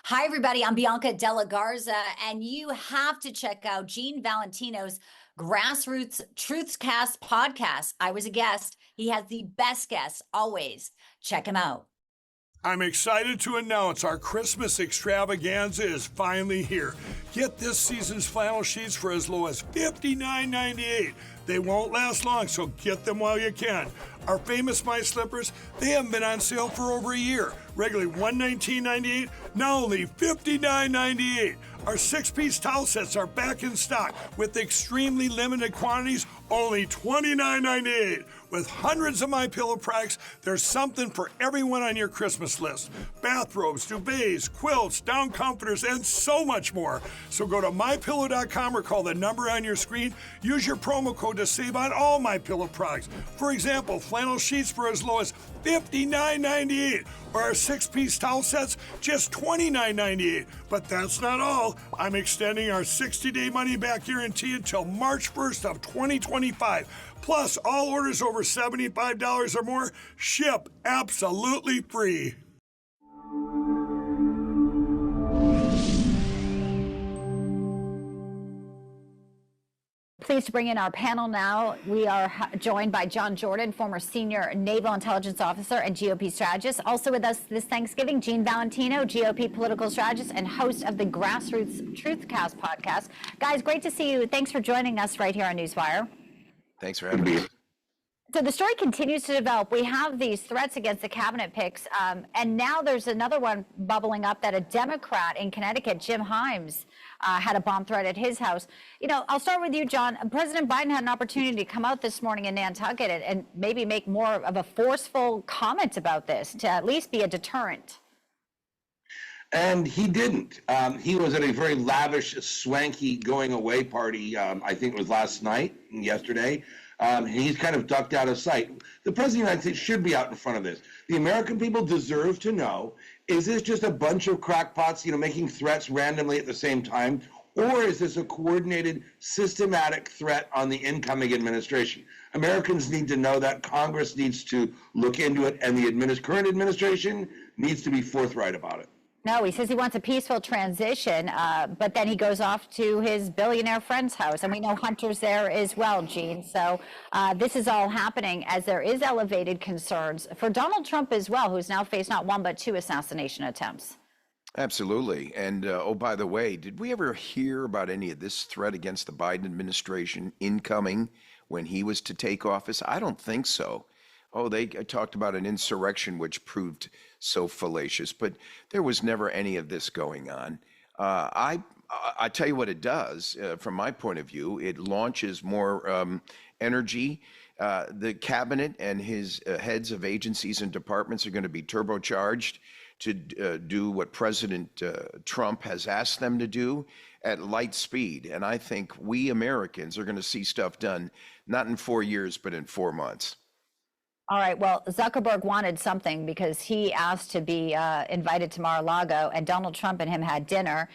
Hi, everybody. I'm Bianca Della Garza, and you have to check out Gene Valentino's Grassroots Truthscast podcast. I was a guest. He has the best guests always. Check him out. I'm excited to announce our Christmas extravaganza is finally here. Get this season's flannel sheets for as low as $59.98. They won't last long, so get them while you can. Our famous My Slippers, they haven't been on sale for over a year. Regularly $119.98, now only $59.98. Our six-piece towel sets are back in stock with extremely limited quantities, only $29.98. With hundreds of MyPillow products, there's something for everyone on your Christmas list. Bathrobes, duvets, quilts, down comforters, and so much more. So go to MyPillow.com or call the number on your screen. Use your promo code to save on all MyPillow products. For example, flannel sheets for as low as $59.98, or our six-piece towel sets, just $29.98. But that's not all. I'm extending our 60-day money-back guarantee until March 1st of 2025. Plus, all orders over $75 or more ship absolutely free. Pleased to bring in our panel now. We are joined by John Jordan, former senior naval intelligence officer and GOP strategist. Also with us this Thanksgiving, Gene Valentino, GOP political strategist and host of the Grassroots Truthcast podcast. Guys, great to see you. Thanks for joining us right here on Newswire. Thanks for having me. So the story continues to develop. We have these threats against the cabinet picks, and now there's another one bubbling up that a Democrat in Connecticut, Jim Himes, had a bomb threat at his house. You know, I'll start with you, John. President Biden had an opportunity to come out this morning in Nantucket and maybe make more of a forceful comment about this to at least be a deterrent. And he didn't. He was at a very lavish, swanky going away party, I think it was last night and yesterday. He's kind of ducked out of sight. The President of the United States should be out in front of this. The American people deserve to know, is this just a bunch of crackpots, making threats randomly at the same time? Or is this a coordinated, systematic threat on the incoming administration? Americans need to know that. Congress needs to look into it, and the current administration needs to be forthright about it. No, he says he wants a peaceful transition, but then he goes off to his billionaire friend's house. And we know Hunter's there as well, Gene. So this is all happening as there is elevated concerns for Donald Trump as well, who's now faced not one but two assassination attempts. Absolutely. And oh, by the way, did we ever hear about any of this threat against the Biden administration incoming when he was to take office? I don't think so. Oh, they talked about an insurrection, which proved so fallacious, but there was never any of this going on. I tell you what it does, from my point of view, it launches more energy. The cabinet and his heads of agencies and departments are going to be turbocharged to do what President Trump has asked them to do at light speed. And I think we Americans are going to see stuff done, not in 4 years, but in 4 months. All right. Well, Zuckerberg wanted something because he asked to be invited to Mar-a-Lago, and Donald Trump and him had dinner.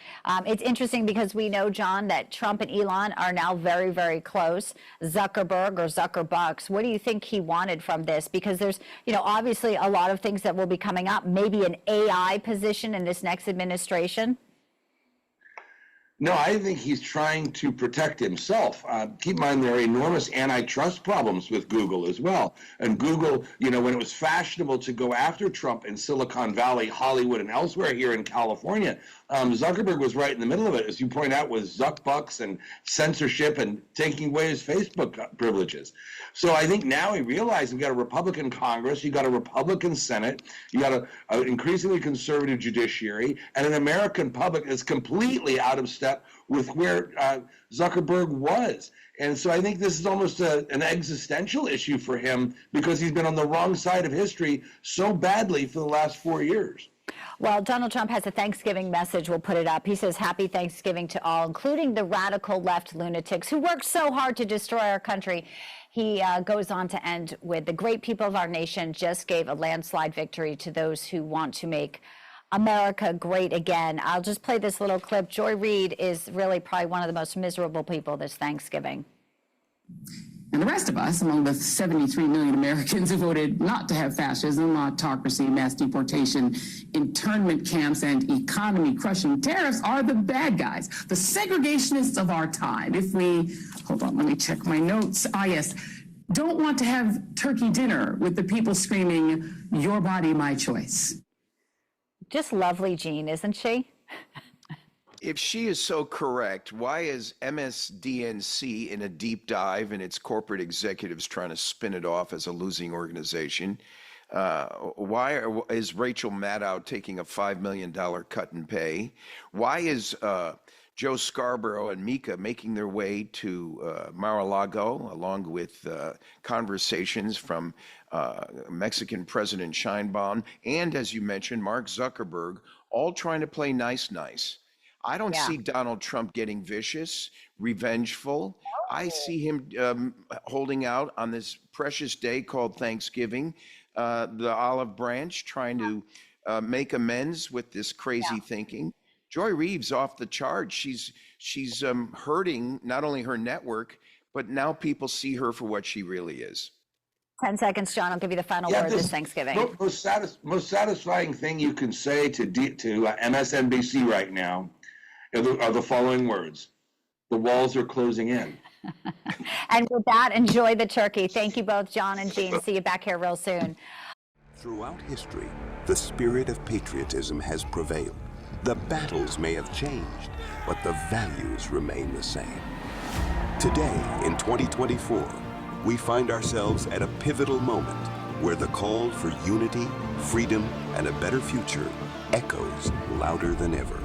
It's interesting because we know, John, that Trump and Elon are now very, very close. Zuckerberg or Zuckerbucks, what do you think he wanted from this? Because there's, obviously a lot of things that will be coming up, maybe an AI position in this next administration. No, I think he's trying to protect himself. Keep in mind, there are enormous antitrust problems with Google as well. And Google, when it was fashionable to go after Trump in Silicon Valley, Hollywood, and elsewhere here in California, Zuckerberg was right in the middle of it, as you point out, with Zuckbucks and censorship and taking away his Facebook privileges. So I think now he realized we've got a Republican Congress, you got a Republican Senate, you got an increasingly conservative judiciary, and an American public that's completely out of step with where Zuckerberg was. And so I think this is almost an existential issue for him because he's been on the wrong side of history so badly for the last 4 years. Well, Donald Trump has a Thanksgiving message. We'll put it up. He says, "Happy Thanksgiving to all, including the radical left lunatics who worked so hard to destroy our country." He goes on to end with, "The great people of our nation just gave a landslide victory to those who want to make America great again." I'll just play this little clip. Joy Reid is really probably one of the most miserable people this Thanksgiving. And the rest of us, among the 73 million Americans who voted not to have fascism, autocracy, mass deportation, internment camps, and economy-crushing tariffs, are the bad guys, the segregationists of our time. If we, hold on, let me check my notes. Yes, don't want to have turkey dinner with the people screaming, "Your body, my choice." Just lovely, Jean, isn't she? If she is so correct, why is MSDNC in a deep dive and its corporate executives trying to spin it off as a losing organization? Is Rachel Maddow taking a $5 million cut in pay? Why is Joe Scarborough and Mika making their way to Mar-a-Lago, along with conversations from Mexican President Sheinbaum and, as you mentioned, Mark Zuckerberg, all trying to play nice? I don't see Donald Trump getting vicious, revengeful. I see him holding out on this precious day called Thanksgiving, the olive branch, trying to make amends with this crazy thinking. Joy Reeves off the charts. She's hurting not only her network, but now people see her for what she really is. 10 seconds, John. I'll give you the final word this Thanksgiving. Most satisfying thing you can say to MSNBC right now are the following words: the walls are closing in. And with that, enjoy the turkey. Thank you both, John and Jean. See you back here real soon. Throughout history, the spirit of patriotism has prevailed. The battles may have changed, but the values remain the same. Today, in 2024, we find ourselves at a pivotal moment where the call for unity, freedom, and a better future echoes louder than ever.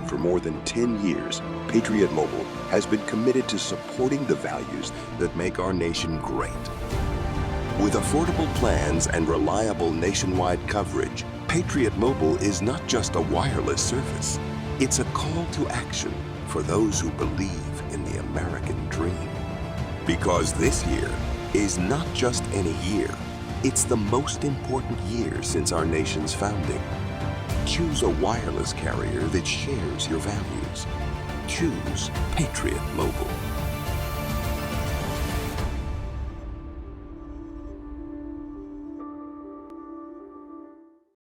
For more than 10 years, Patriot Mobile has been committed to supporting the values that make our nation great. With affordable plans and reliable nationwide coverage, Patriot Mobile is not just a wireless service. It's a call to action for those who believe in the American dream. Because this year is not just any year, it's the most important year since our nation's founding. Choose a wireless carrier that shares your values. Choose Patriot Mobile.